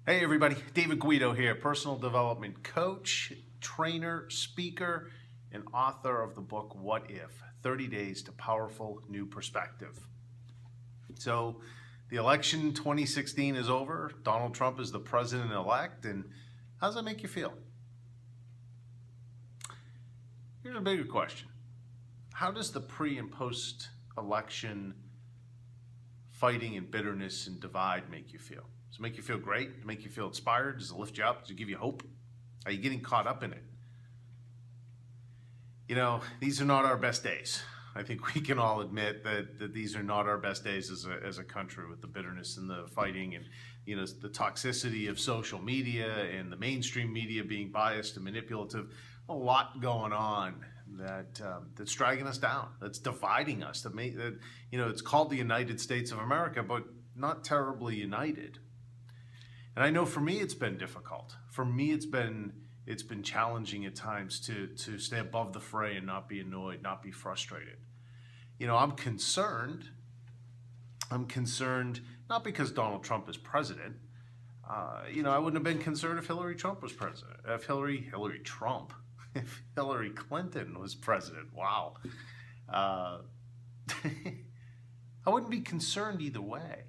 Hey everybody, David Guido here, personal development coach, trainer, speaker, and author of the book, What If? 30 Days to Powerful New Perspective. So the election 2016 is over. Donald Trump is the president-elect, and how does that make you feel? Here's a bigger question. How does the pre- and post-election fighting and bitterness and divide make you feel? Does it make you feel great? Does it make you feel inspired? Does it lift you up? Does it give you hope? Are you getting caught up in it? You know, these are not our best days. I think we can all admit that these are not our best days as a country, with the bitterness and the fighting and, you know, the toxicity of social media and the mainstream media being biased and manipulative. A lot going on that's dragging us down, that's dividing us, it's called the United States of America, but not terribly united. And I know for me it's been difficult. For me it's been challenging at times to stay above the fray and not be annoyed, not be frustrated. You know, I'm concerned not because Donald Trump is president. I wouldn't have been concerned if Hillary Trump was president. If Hillary Clinton was president. Wow. I wouldn't be concerned either way.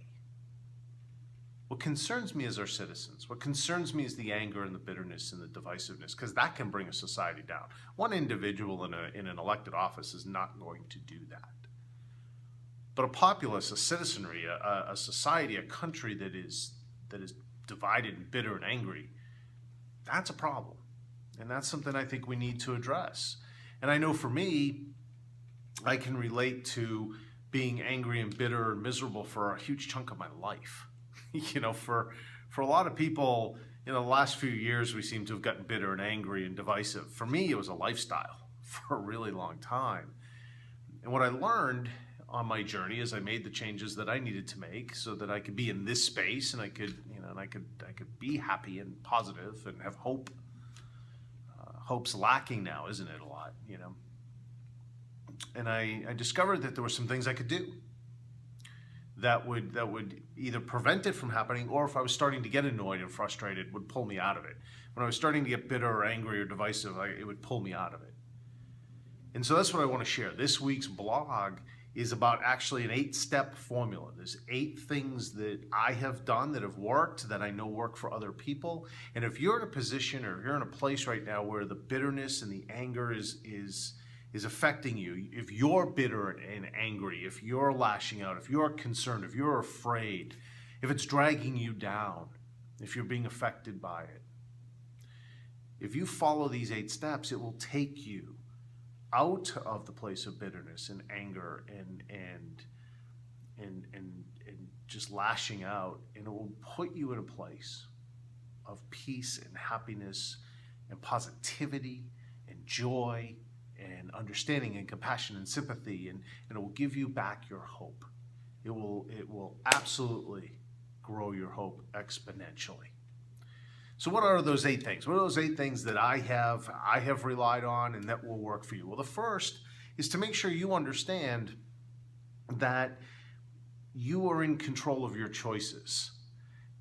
What concerns me is our citizens. What concerns me is the anger and the bitterness and the divisiveness, because that can bring a society down. One individual in an elected office is not going to do that. But a populace, a citizenry, a society, a country that is divided and bitter and angry, that's a problem. And that's something I think we need to address. And I know for me, I can relate to being angry and bitter and miserable for a huge chunk of my life. You know, for a lot of people, the last few years, we seem to have gotten bitter and angry and divisive. For me, it was a lifestyle for a really long time. And what I learned on my journey is I made the changes that I needed to make so that I could be in this space and I could be happy and positive and have hope. Hope's lacking now, isn't it, a lot, And I discovered that there were some things I could do that would either prevent it from happening, or if I was starting to get annoyed and frustrated, would pull me out of it. When I was starting to get bitter or angry or divisive, it would pull me out of it. And so that's what I want to share. This week's blog is about actually an 8-step formula. There's 8 things that I have done that have worked, that I know work for other people. And if you're in a position or you're in a place right now where the bitterness and the anger is affecting you, if you're bitter and angry, if you're lashing out, if you're concerned, if you're afraid, if it's dragging you down, if you're being affected by it, if you follow these 8 steps, it will take you out of the place of bitterness and anger and just lashing out, and it will put you in a place of peace and happiness and positivity and joy and understanding and compassion and sympathy, and it will give you back your hope. It will absolutely grow your hope exponentially. So what are those 8 things? What are those 8 things that I have relied on and that will work for you? Well, the first is to make sure you understand that you are in control of your choices.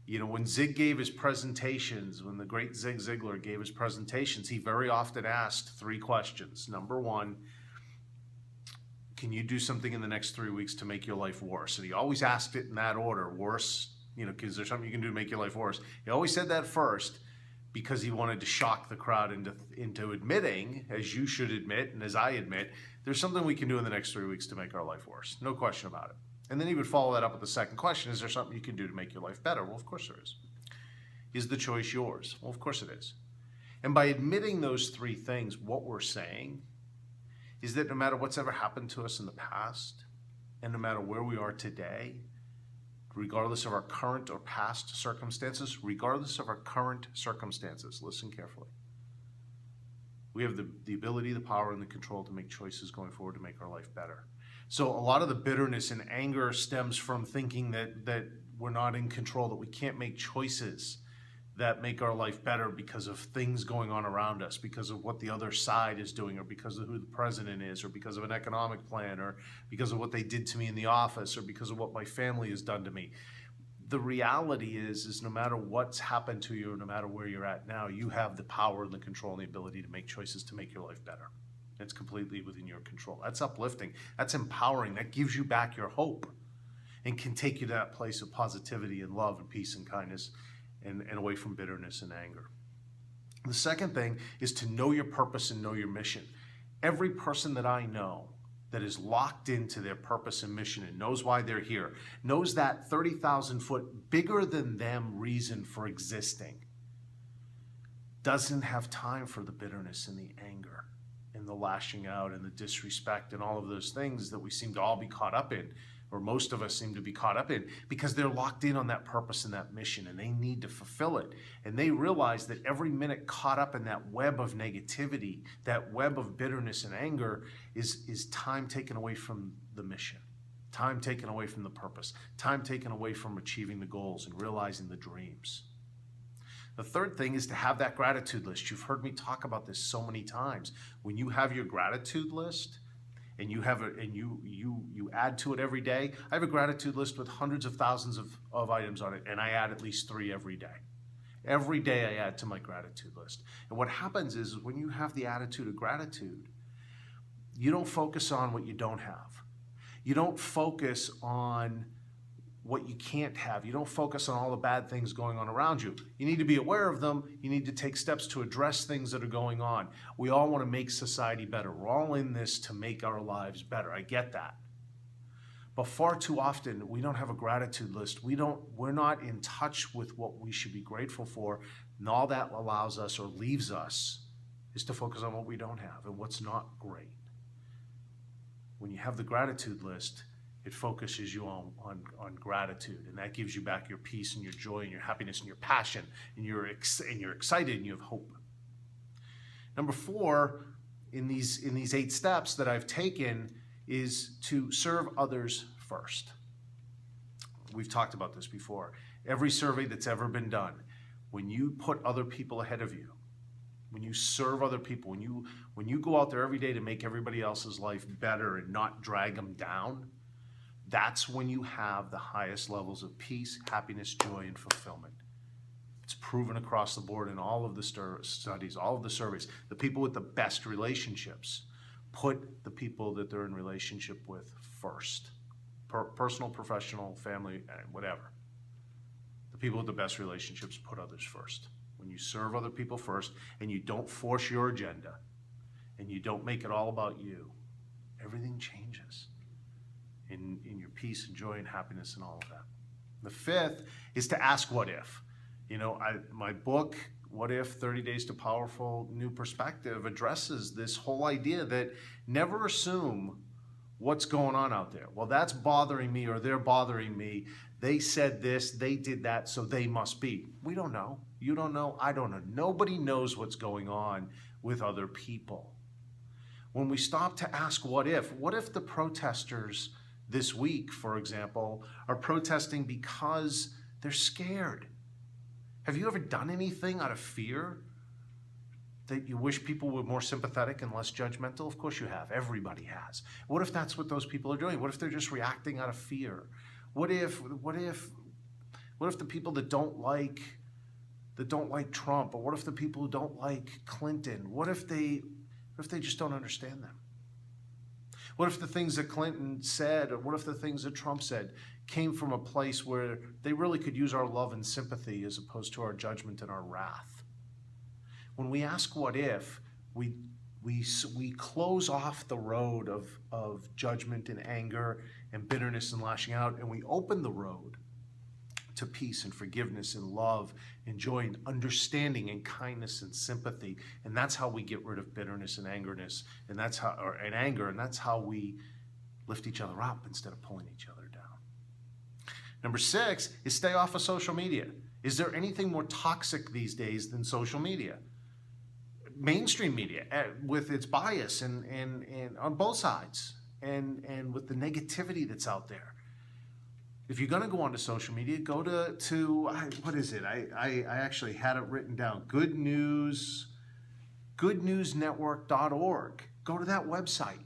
When Zig gave his presentations, when the great Zig Ziglar gave his presentations, he very often asked 3 questions. Number 1, can you do something in the next 3 weeks to make your life worse? And he always asked it in that order: worse, is there something you can do to make your life worse? He always said that first because he wanted to shock the crowd into admitting, as you should admit and as I admit, there's something we can do in the next 3 weeks to make our life worse. No question about it. And then he would follow that up with the second question: is there something you can do to make your life better? Well, of course there is. Is the choice yours? Well, of course it is. And by admitting those 3 things, what we're saying is that no matter what's ever happened to us in the past, and no matter where we are today, regardless of our current or past circumstances, listen carefully, we have the ability, the power, and the control to make choices going forward to make our life better. So a lot of the bitterness and anger stems from thinking that we're not in control, that we can't make choices that make our life better because of things going on around us, because of what the other side is doing, or because of who the president is, or because of an economic plan, or because of what they did to me in the office, or because of what my family has done to me. the reality is no matter what's happened to you, or no matter where you're at now, you have the power and the control and the ability to make choices to make your life better. It's completely within your control. That's uplifting. That's empowering. That gives you back your hope and can take you to that place of positivity and love and peace and kindness and away from bitterness and anger. The second thing is to know your purpose and know your mission. Every person that I know that is locked into their purpose and mission and knows why they're here, knows that 30,000 foot bigger than them reason for existing, doesn't have time for the bitterness and the anger and the lashing out and the disrespect and all of those things that we seem to all be caught up in, or most of us seem to be caught up in, because they're locked in on that purpose and that mission, and they need to fulfill it. And they realize that every minute caught up in that web of negativity, that web of bitterness and anger, is time taken away from the mission, time taken away from the purpose, time taken away from achieving the goals and realizing the dreams. The third thing is to have that gratitude list. You've heard me talk about this so many times. When you have your gratitude list, and you have you add to it every day. I have a gratitude list with hundreds of thousands of items on it, and I add at least 3 every day. Every day I add to my gratitude list. And what happens is when you have the attitude of gratitude, you don't focus on what you don't have. You don't focus on what you can't have. You don't focus on all the bad things going on around you. You need to be aware of them. You need to take steps to address things that are going on. We all want to make society better. We're all in this to make our lives better. I get that. But far too often, we don't have a gratitude list. We're not in touch with what we should be grateful for. And all that allows us or leaves us is to focus on what we don't have and what's not great. When you have the gratitude list, it focuses you on gratitude, and that gives you back your peace and your joy and your happiness and your passion, and you're excited and you have hope. Number 4 in these 8 steps that I've taken is to serve others first. We've talked about this before. Every survey that's ever been done, when you put other people ahead of you, when you serve other people, when you go out there every day to make everybody else's life better and not drag them down, that's when you have the highest levels of peace, happiness, joy, and fulfillment. It's proven across the board in all of the studies, all of the surveys. The people with the best relationships put the people that they're in relationship with first. Personal, professional, family, whatever. The people with the best relationships put others first. When you serve other people first and you don't force your agenda and you don't make it all about you, everything changes in your peace and joy and happiness and all of that. The 5th is to ask what if. My book, What If? 30 Days to Powerful New Perspective, addresses this whole idea that never assume what's going on out there. Well, that's bothering me, or they're bothering me. They said this, they did that, so they must be. We don't know. You don't know. I don't know. Nobody knows what's going on with other people. When we stop to ask what if the protesters this week, for example, are protesting because they're scared? Have you ever done anything out of fear that you wish people were more sympathetic and less judgmental? Of course you have. Everybody has. What if that's what those people are doing? What if they're just reacting out of fear? What if the people that don't like Trump, or what if the people who don't like Clinton, what if they just don't understand them? What if the things that Clinton said, or what if the things that Trump said came from a place where they really could use our love and sympathy as opposed to our judgment and our wrath? When we ask what if, we close off the road of judgment and anger and bitterness and lashing out, and we open the road to peace and forgiveness and love and joy and understanding and kindness and sympathy. And that's how we get rid of bitterness and anger, and that's how we lift each other up instead of pulling each other down. Number 6 is stay off of social media. Is there anything more toxic these days than social media? Mainstream media, with its bias and on both sides, and with the negativity that's out there. If you're going to go onto social media, go to what is it? I actually had it written down. goodnewsnetwork.org. Go to that website.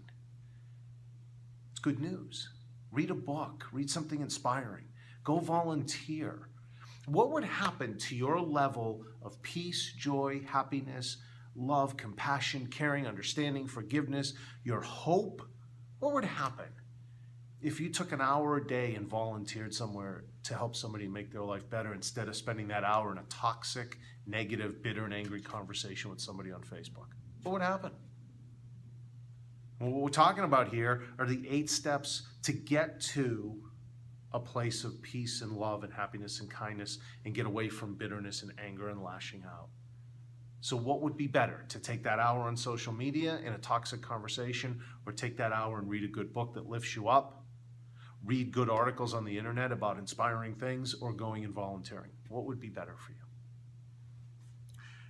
It's good news. Read a book. Read something inspiring. Go volunteer. What would happen to your level of peace, joy, happiness, love, compassion, caring, understanding, forgiveness, your hope? What would happen if you took an hour a day and volunteered somewhere to help somebody make their life better instead of spending that hour in a toxic, negative, bitter, and angry conversation with somebody on Facebook? What would happen? What we're talking about here are the 8 steps to get to a place of peace and love and happiness and kindness and get away from bitterness and anger and lashing out. So what would be better, to take that hour on social media in a toxic conversation, or take that hour and read a good book that lifts you up, read good articles on the internet about inspiring things, or going and volunteering? What would be better for you?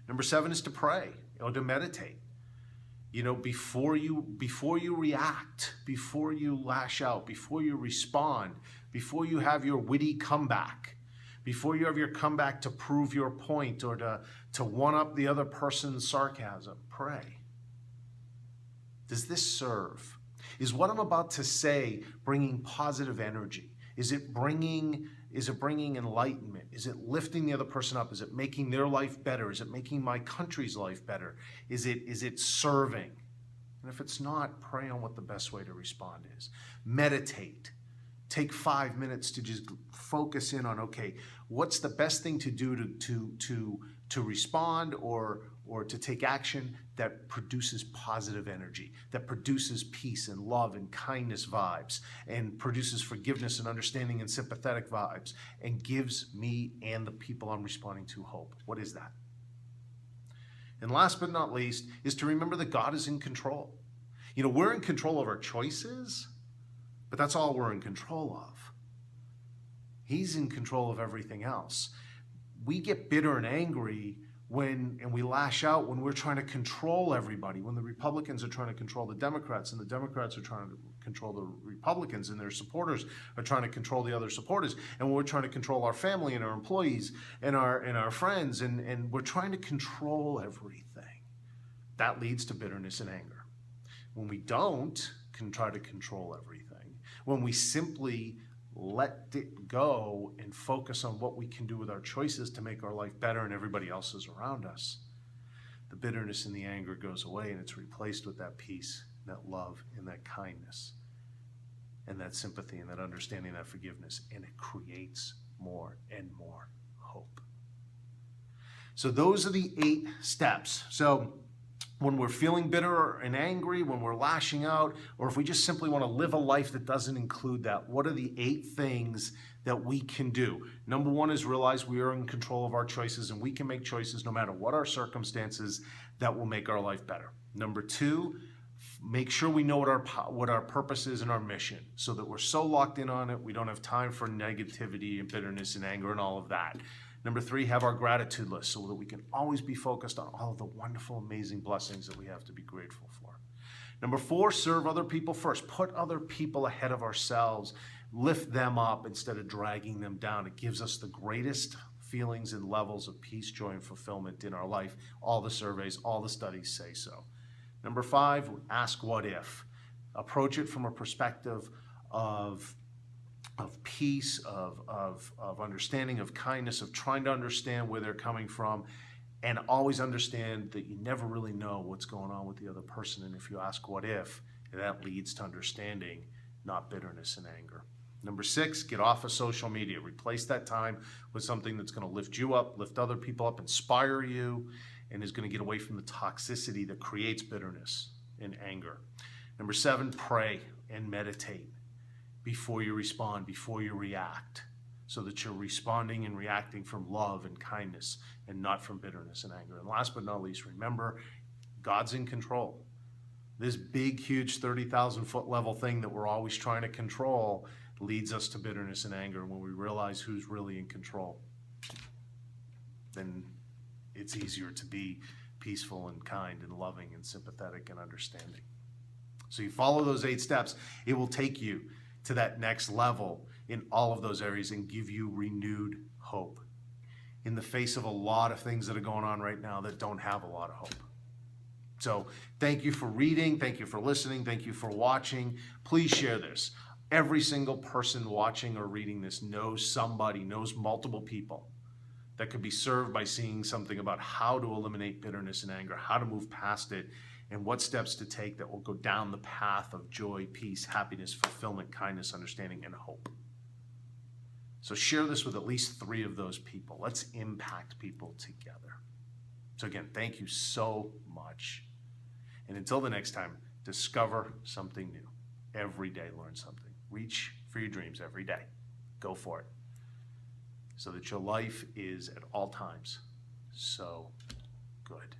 Number 7 is to pray or to meditate. Before you react, before you lash out, before you respond, before you have your witty comeback, before you have your comeback to prove your point or to one-up the other person's sarcasm, pray. Does this serve? Is what I'm about to say bringing positive energy? Is it bringing enlightenment? Is it lifting the other person up? Is it making their life better? Is it making my country's life better? Is it serving? And if it's not, pray on what the best way to respond is. Meditate. Take 5 minutes to just focus in on, okay, what's the best thing to do to respond or to take action that produces positive energy, that produces peace and love and kindness vibes, and produces forgiveness and understanding and sympathetic vibes, and gives me and the people I'm responding to hope. What is that? And last but not least is to remember that God is in control. We're in control of our choices, but that's all we're in control of. He's in control of everything else. We get bitter and angry and we lash out when we're trying to control everybody, when the Republicans are trying to control the Democrats and the Democrats are trying to control the Republicans and their supporters are trying to control the other supporters, and we're trying to control our family and our employees and our friends, and we're trying to control everything. That leads to bitterness and anger. When we don't try to control everything, when we simply let it go and focus on what we can do with our choices to make our life better and everybody else's around us, the bitterness and the anger goes away, and it's replaced with that peace, that love, and that kindness, and that sympathy, and that understanding, that forgiveness, and it creates more and more hope. So those are the 8 steps. So when we're feeling bitter and angry, when we're lashing out, or if we just simply want to live a life that doesn't include that, what are the 8 things that we can do? Number 1 is realize we are in control of our choices, and we can make choices no matter what our circumstances that will make our life better. Number 2, make sure we know what our purpose is and our mission, so that we're so locked in on it, we don't have time for negativity and bitterness and anger and all of that. Number 3, have our gratitude list so that we can always be focused on all of the wonderful, amazing blessings that we have to be grateful for. Number 4, serve other people first. Put other people ahead of ourselves. Lift them up instead of dragging them down. It gives us the greatest feelings and levels of peace, joy, and fulfillment in our life. All the surveys, all the studies say so. Number 5, ask what if. Approach it from a perspective of peace, of understanding, of kindness, of trying to understand where they're coming from, and always understand that you never really know what's going on with the other person. And if you ask what if, that leads to understanding, not bitterness and anger. Number 6, get off of social media. Replace that time with something that's going to lift you up, lift other people up, inspire you, and is going to get away from the toxicity that creates bitterness and anger. Number 7, pray and meditate before you respond, before you react, so that you're responding and reacting from love and kindness and not from bitterness and anger. And last but not least, remember, God's in control. This big, huge 30,000-foot level thing that we're always trying to control leads us to bitterness and anger. And when we realize who's really in control, then it's easier to be peaceful and kind and loving and sympathetic and understanding. So you follow those 8 steps, it will take you to that next level in all of those areas and give you renewed hope in the face of a lot of things that are going on right now that don't have a lot of hope. So thank you for reading. Thank you for listening. Thank you for watching. Please share this. Every single person watching or reading this knows somebody, knows multiple people that could be served by seeing something about how to eliminate bitterness and anger, how to move past it, and what steps to take that will go down the path of joy, peace, happiness, fulfillment, kindness, understanding, and hope. So share this with at least 3 of those people. Let's impact people together. So again, thank you so much. And until the next time, discover something new. Every day, learn something. Reach for your dreams every day. Go for it. So that your life is at all times so good.